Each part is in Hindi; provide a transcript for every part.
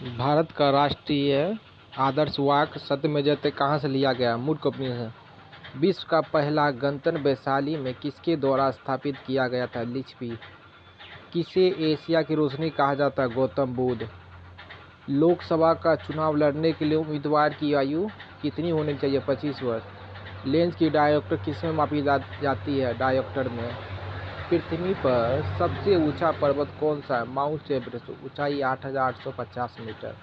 भारत का राष्ट्रीय आदर्श वाक्य सत्यमेव जयते कहाँ से लिया गया? मूर्ख उपनिषद से। विश्व का पहला गणतंत्र वैशाली में किसके द्वारा स्थापित किया गया था? लिच्छवी। किसे एशिया की रोशनी कहा जाता है? गौतम बुद्ध। लोकसभा का चुनाव लड़ने के लिए उम्मीदवार की आयु कितनी होनी चाहिए? 25 वर्ष। लेंस की डायोप्टर किसमें मापी जाती है? डायोप्टर में। पृथ्वी पर सबसे ऊंचा पर्वत कौन सा है? Mount Everest. ऊंचाई 8,850 मीटर।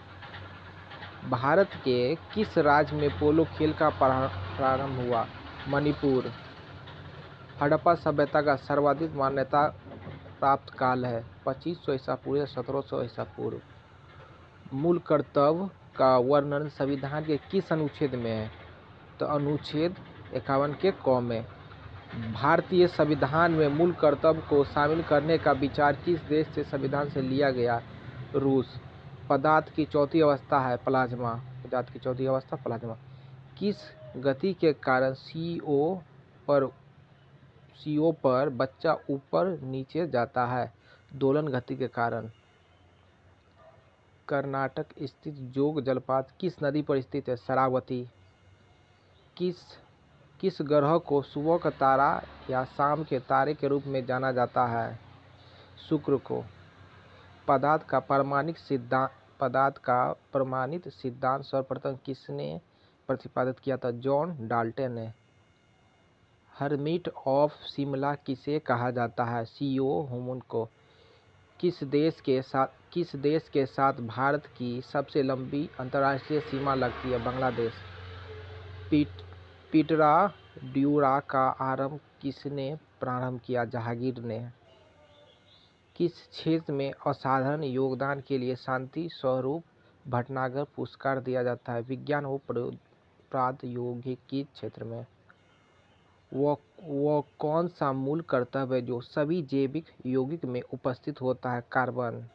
भारत के किस राज्य में पोलो खेल का प्रारंभ हुआ? मणिपुर। हड़प्पा सभ्यता का सर्वाधिक मान्यता प्राप्त काल है? 2500 ईसा पूर्व या 1700 ईसा पूर्व। मूल कर्तव्य का वर्णन संविधान के किस अनुच्छेद में है? तो अनुच्छेद 51 के क में। भारतीय संविधान में मूल कर्तव्य को शामिल करने का विचार किस देश से संविधान से लिया गया? रूस। पदार्थ की चौथी अवस्था है प्लाज्मा। पदार्थ की चौथी अवस्था प्लाज्मा। किस गति के कारण सीओ पर बच्चा ऊपर नीचे जाता है? दोलन गति के कारण। कर्नाटक स्थित जोग जलप्रपात किस नदी पर स्थित है? शरावती। किस ग्रह को सुबह का तारा या शाम के तारे के रूप में जाना जाता है? शुक्र को। पदार्थ का प्रमाणित सिद्धांत सर्वप्रथम किसने प्रतिपादित किया था? जॉन डाल्टन ने। हर्मिट ऑफ शिमला किसे कहा जाता है? सीओ हुमन को। किस देश के साथ भारत की सबसे लंबी अंतर्राष्ट्रीय सीमा लगती है? बांग्लादेश। पिटरा ड्यूरा का आरंभ किसने प्रारंभ किया? जहांगीर ने। किस क्षेत्र में असाधारण योगदान के लिए शांति स्वरूप भटनागर पुरस्कार दिया जाता है? विज्ञान व प्रौद्योगिकी क्षेत्र में। वह कौन सा मूल कर्तव्य है जो सभी जैविक यौगिक में उपस्थित होता है? कार्बन।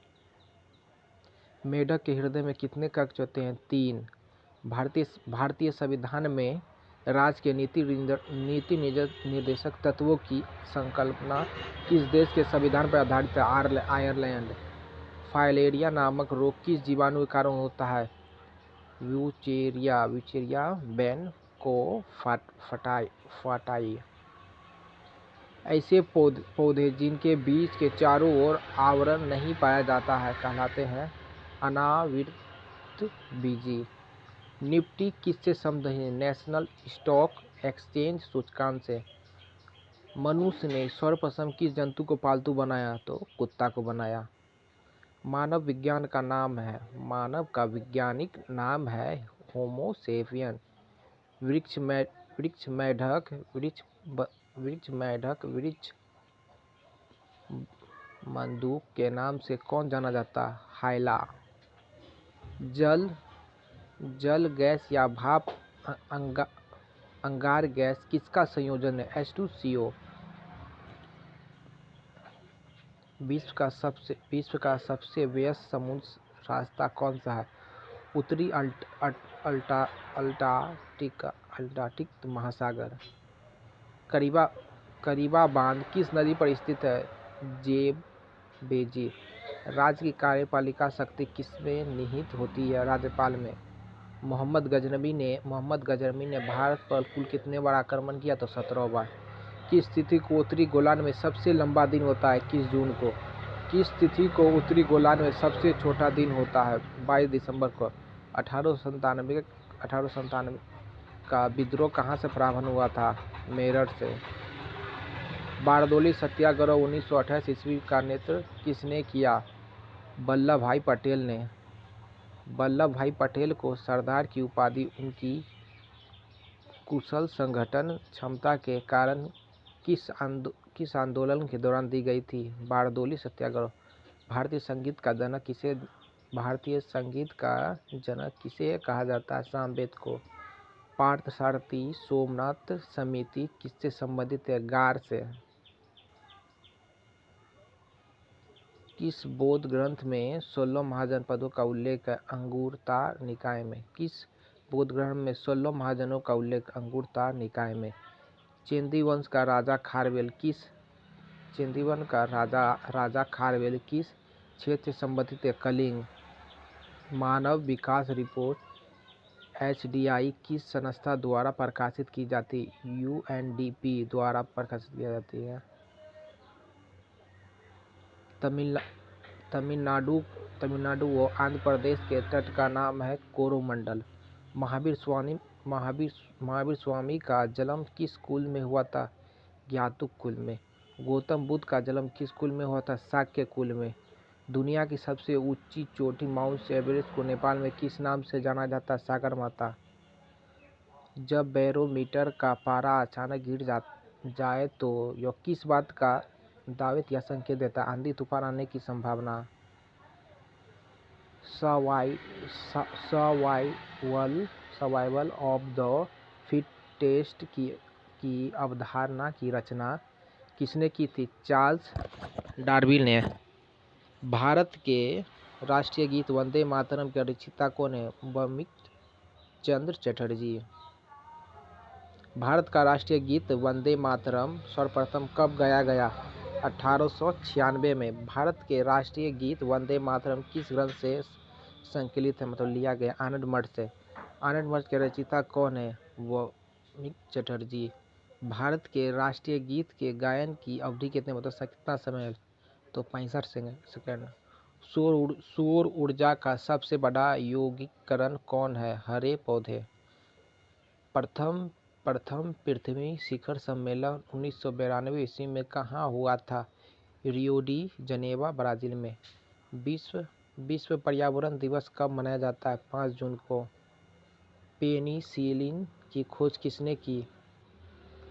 मेढक के हृदय में कितने कक्ष होते हैं? 3। भारतीय संविधान में राज्य के नीति निर्देशक तत्वों की संकल्पना किस देश के संविधान पर आधारित है? आयरलैंड। फाइलेरिया नामक रोग किस जीवाणु के कारण होता है? व्यूचेरिया बेनिकोफाटाई। ऐसे पौधे जिनके बीज के चारों ओर आवरण नहीं पाया जाता है कहलाते हैं अनावृतबीजी। निफ्टी किससे संबंधित है? नेशनल स्टॉक एक्सचेंज सूचकांक से। मनुष्य ने सर्वप्रथम किस जंतु को पालतू बनाया? तो कुत्ता को बनाया। मानव का वैज्ञानिक नाम है होमो सेपियन। वृक्ष बंदूक के नाम से कौन जाना जाता है? हायला। जल गैस या भाप अंगार गैस किसका संयोजन है? H2CO। विश्व का सबसे व्यस्त समुद्र रास्ता कौन सा है? उत्तरी अल्टार्कटिक महासागर। करीबा बांध किस नदी पर स्थित है? जेबेजी। राज्य की कार्यपालिका शक्ति किसमें निहित होती है? राज्यपाल में। मोहम्मद गजनबी ने भारत पर कुल कितने बार आक्रमण किया? तो 17 बार। किस तिथि को उत्तरी गोलार्ध में सबसे लंबा दिन होता है? 21 जून को। किस तिथि को उत्तरी गोलार्ध में सबसे छोटा दिन होता है? 22 दिसंबर को। 1897 का विद्रोह कहाँ से प्रारंभ हुआ था? मेरठ से। बारदोली सत्याग्रह 1928 ईस्वी का नेतृत्व किसने किया? वल्लभ भाई पटेल ने। वल्लभ भाई पटेल को सरदार की उपाधि उनकी कुशल संगठन क्षमता के कारण किस आंदोलन के दौरान दी गई थी? बारदोली सत्याग्रह। भारतीय संगीत का जनक किसे कहा जाता है? सामवेद को। पार्थसारथी सोमनाथ समिति किससे संबंधित है? गार से। किस बौद्ध ग्रंथ में 16 महाजनपदों का उल्लेख है? अंगुरतार निकाय में। किस बौद्ध ग्रंथ में 16 महाजनों का उल्लेख? अंगुरतार निकाय में। चेंदी वंश का राजा खारवेल किस क्षेत्र से संबंधित है? कलिंग। मानव विकास रिपोर्ट HDI किस संस्था द्वारा प्रकाशित की जाती है? UNDP द्वारा प्रकाशित की जाती है। तमिलनाडु तमिलनाडु व आंध्र प्रदेश के तट का नाम है कोरोमंडल। महावीर स्वामी का जन्म किस कुल में हुआ था? ज्ञातुक कुल में। गौतम बुद्ध का जन्म किस कुल में हुआ था? शाक्य कुल में। दुनिया की सबसे ऊंची चोटी माउंट एवरेस्ट को नेपाल में किस नाम से जाना जाता है? सागर माता। जब बैरोमीटर का पारा अचानक गिर जाए तो यह किस बात का दावेत या संकेत देता है? आंधी तूफान आने की संभावना। सर्वाइवल ऑफ द फिटेस्ट की अवधारणा की रचना किसने की थी? चार्ल्स डार्विन ने। भारत के राष्ट्रीय गीत वंदे मातरम के रचयिता कौन है? बंकिम चंद्र चटर्जी। भारत का राष्ट्रीय गीत वंदे मातरम सर्वप्रथम कब गाया गया? 1896 में। भारत के राष्ट्रीय गीत वंदे मातरम किस ग्रंथ से संकलित है, मतलब लिया गया? आनंद मठ से। आनंद मठ के रचयिता कौन है? बंकिम चटर्जी। भारत के राष्ट्रीय गीत के गायन की अवधि कितने, मतलब कितना समय है? तो 65 सेकंड। सौर ऊर्जा का सबसे बड़ा यौगिककरण कौन है? हरे पौधे। प्रथम पृथ्वी शिखर सम्मेलन 1992 ईस्वी में कहाँ हुआ था? रियो डी जनेवा, ब्राजील में। विश्व पर्यावरण दिवस कब मनाया जाता है? 5 जून को। पेनिसिलिन की खोज किसने की?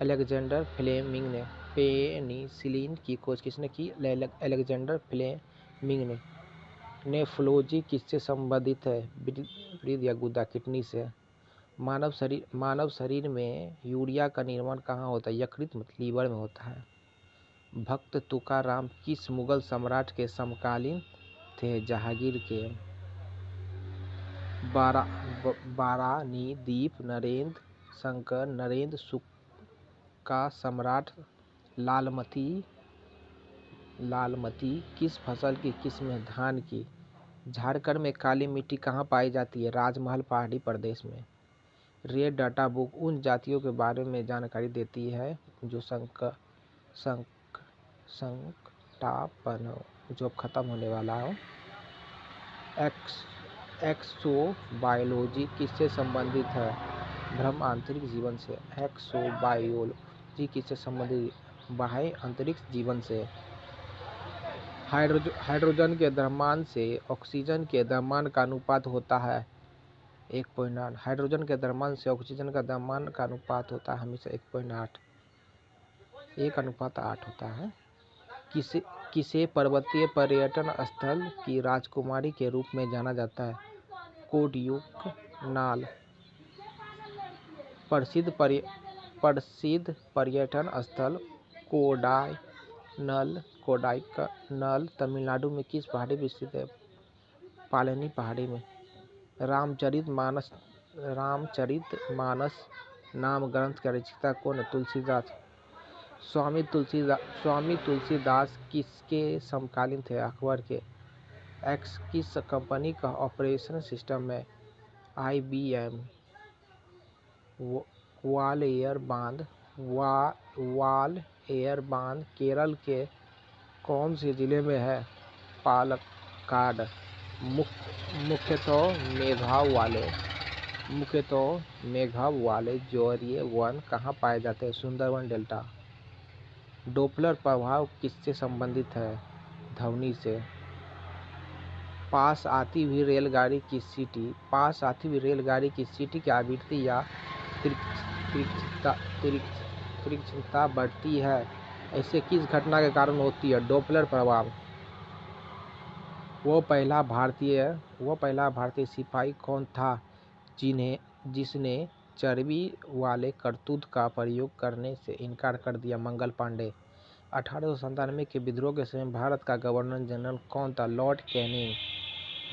अलेक्जेंडर फ्लेमिंग ने। पेनिसिलिन की खोज किसने की? अलेक्जेंडर फ्लेमिंग ने। नेफ्रोलॉजी किससे संबंधित है? वृक्क या गुदा, किडनी से। मानव शरीर में यूरिया का निर्माण कहाँ होता है? यकृत, मतलब लीवर में होता है। भक्त तुकाराम किस मुगल सम्राट के समकालीन थे? जहांगीर के। बारानीदीप नरेंद्र शंकर नरेंद्र शुक का सम्राट। लालमती किस फसल की किस्म है? धान की। झारखंड में काली मिट्टी कहाँ पाई जाती है? राजमहल पहाड़ी प्रदेश में। रेड डाटा बुक उन जातियों के बारे में जानकारी देती है जो संकटापन्न हो, जो अब खत्म होने वाला हो। एक्सोबायोलॉजी किससे संबंधित है? ब्रह्म अंतरिक्ष जीवन से। एक्सोबायोलॉजी किससे संबंधित? बाह्य अंतरिक्ष जीवन से। हाइड्रोजन के द्रव्यमान से ऑक्सीजन के द्रव्यमान का अनुपात होता है 1.8। हाइड्रोजन के द्रव्यमान से ऑक्सीजन का द्रव्यमान का अनुपात होता है हमेशा 1.8 होता है। किसे पर्वतीय पर्यटन स्थल की राजकुमारी के रूप में जाना जाता है? कोडैकनाल। प्रसिद्ध पर्यटन स्थल कोडाइकनल तमिलनाडु में किस पहाड़ी पर स्थित है? पालनी पहाड़ी में। रामचरितमानस नाम ग्रंथ का रचयिता कौन है? तुलसीदास। स्वामी तुलसीदास किसके समकालीन थे? अकबर के। एक्स किस कंपनी का ऑपरेशन सिस्टम है? IBM। वाल एयर बांध केरल के कौन से जिले में है? पालक्काड। मुख्यतः मेघाव वाले ज्वारीय वन कहाँ पाए जाते हैं? सुंदरबन डेल्टा। डोपलर प्रभाव किससे संबंधित है? ध्वनि से। पास आती हुई रेलगाड़ी की सीटी की आवृत्ति या तीक्ष्णता बढ़ती है, ऐसे किस घटना के कारण होती है? डोपलर प्रभाव। वो पहला भारतीय सिपाही कौन था जिसने चर्बी वाले कारतूस का प्रयोग करने से इनकार कर दिया? मंगल पांडे। 1897 के विद्रोह के समय भारत का गवर्नर जनरल कौन था? Lord Canning.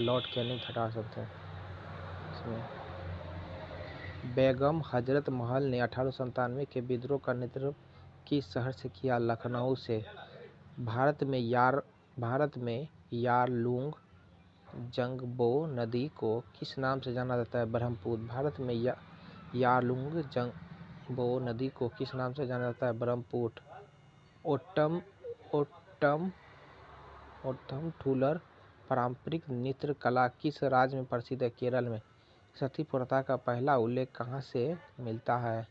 1897 इसमें। बेगम हजरत महल ने 1897 के विद्रोह का नेतृत्व किस शहर से किया? लखनऊ से। भारत में यारलूंग जंगबो नदी को किस नाम से जाना जाता है? ब्रह्मपुत्र। भारत में यालुंग जंगबो नदी को किस नाम से जाना जाता है? ब्रह्मपुत्र। ओट्टम ओट्टम ओट्टम ठुलर पारंपरिक नृत्य कला किस राज्य में प्रसिद्ध है? केरल में। सती प्रथा का पहला उल्लेख कहाँ से मिलता है?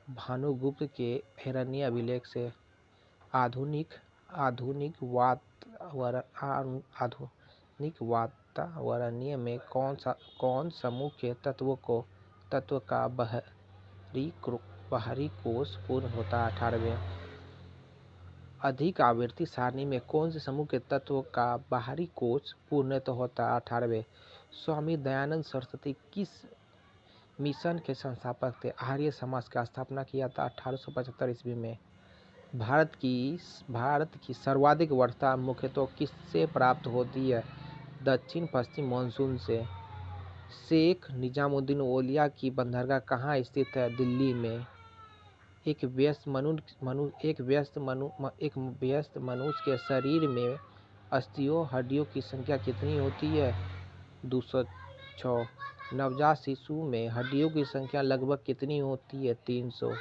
भानुगुप्त के हिरण्य अभिलेख से। आधुनिक आधुनिक वातावरणीय में कौन समूह के तत्व का बाहरी कोष पूर्ण होता है? 18वें। अधिक आवृत्ति सारणी में कौन से समूह के तत्व का बाहरी कोष पूर्णतः होता है? 18वें। स्वामी दयानंद सरस्वती किस मिशन के संस्थापक थे? आर्य समाज का स्थापना किया था 1875 ईस्वी में। भारत की सर्वाधिक वर्षा मुख्यतः किससे प्राप्त होती है? दक्षिण पश्चिम मानसून से। शेख निजामुद्दीन औलिया की बंदरगाह कहाँ स्थित है? दिल्ली में। एक व्यस्त मनुष्य के शरीर में अस्थियों हड्डियों की संख्या कितनी होती है? 206। नवजात शिशु में हड्डियों की संख्या लगभग कितनी होती है? 300।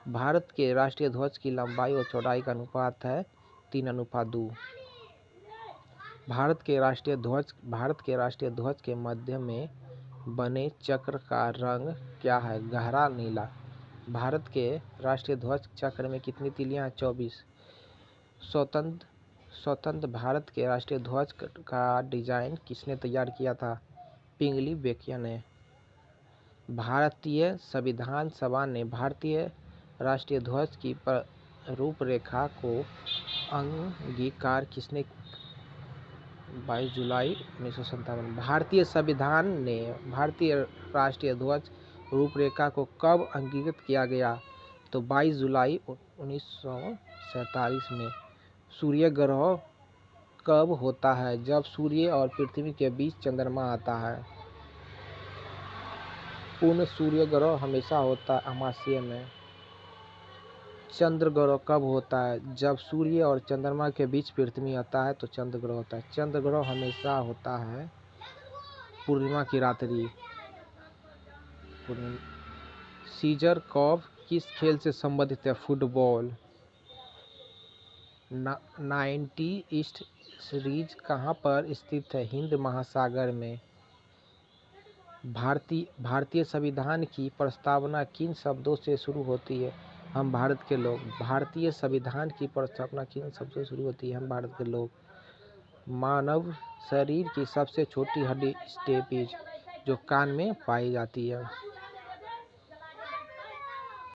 भारत के राष्ट्रीय ध्वज की लंबाई और चौड़ाई का अनुपात है 3:2। भारत के राष्ट्रीय ध्वज के मध्य में बने चक्र का रंग क्या है? गहरा नीला। भारत के राष्ट्रीय ध्वज चक्र में कितनी तीलियां हैं? 24। स्वतंत्र भारत के राष्ट्रीय ध्वज का डिजाइन किसने तैयार किया था? पिंगली बेकिया ने। भारतीय संविधान सभा ने भारतीय राष्ट्रीय ध्वज की रूपरेखा को अंगीकार किसने? 22 जुलाई 1957। भारतीय संविधान ने भारतीय राष्ट्रीय ध्वज रूपरेखा को कब अंगीकृत किया गया? तो 22 जुलाई 1947 में। सूर्य ग्रहण कब होता है? जब सूर्य और पृथ्वी के बीच चंद्रमा आता है। पूर्ण सूर्य ग्रहण हमेशा होता है अमावस्या में। चंद्र ग्रहण कब होता है? जब सूर्य और चंद्रमा के बीच पृथ्वी आता है तो चंद्र ग्रहण होता है। चंद्र ग्रहण हमेशा होता है पूर्णिमा की रात्रि। सीजर कप किस खेल से संबंधित है? फुटबॉल। 90 ईस्ट सीरीज कहाँ पर स्थित है? हिंद महासागर में। भारतीय संविधान की प्रस्तावना किन शब्दों से शुरू होती है? हम भारत के लोग। भारतीय संविधान की प्रस्तावना किन शब्दों से शुरू होती है? हम भारत के लोग। मानव शरीर की सबसे छोटी हड्डी स्टेपिज जो कान में पाई जाती है।